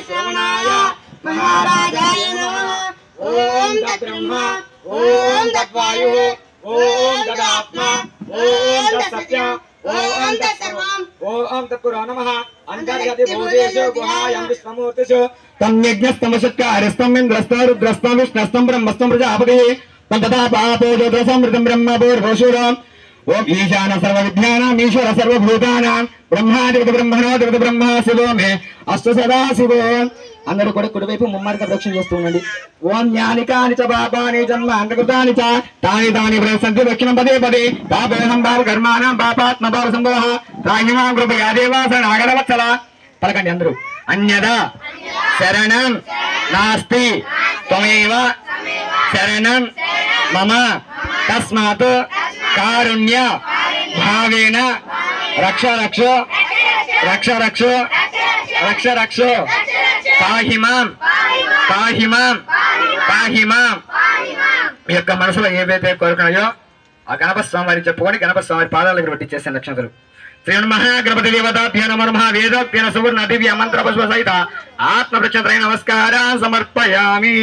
श्रवणाय महाराजाय नमः। ओम तद्ब्रह्मा ओम तद्वायुः ओम तदात्मा ओम तत्सत्यम् ओम तत्सर्वम् ओम तत्पुरो नमः। अंतर्गते भूतेषु गुहायां विश्वमूर्तिषु तं यज्ञस्तमशत्कारस्तं इन्द्रस्तं रुद्रस्तं विष्णुस्तं ब्रह्मस्तं प्रजापतिः तं तथा पापो ज्योतिषमृतं ब्रह्म पूर्वशूरम् ओम ईशान सर्वविद्यानां ईश्वर सर्वभूतानां ब्रह्मादिपति ब्रह्मणोऽधिपति ब्रह्म शिवो मे अस्तु सदा शिवो। అందరూ కూడా కుడివైపు ముమ్మడిగా ప్రదక్షిణ చేస్తూ ఉండండి. ఓం జ్ఞానికాని చ పాపాని జన్మాంతకృతాని చ తాని తాని ప్రసంతి దక్షిణం పదే పదే పాపేహం భావ కర్మాణం పాపాత్మ భావ సంభవ త్రాహిమాం కృపయా దేవాస నాగరవత్సల. పలకండి అందరూ. అన్యదా శరణం నాస్తి త్వమేవ శరణం మమ తస్మాత్ కారుణ్య భావేన రక్ష రక్ష రక్ష రక్ష రక్ష రక్ష పాహిమాం పాహిమాం పాహిమాం. మీ యొక్క మనసులో ఏవైతే కోరుకున్నాయో ఆ గణపతి స్వామి వారికి చెప్పుకొని గణపతి స్వామి వారి పాదాల దగ్గర పెట్టించేసాను లక్ష్మణులు. శ్రీ మహాగణపతి దేవతాభ్యో నమః వేదోక్తేన సువర్ణ దివ్య మంత్ర పుష్ప సహిత ఆత్మ ప్రచంద్రై నమస్కారం సమర్పయామి.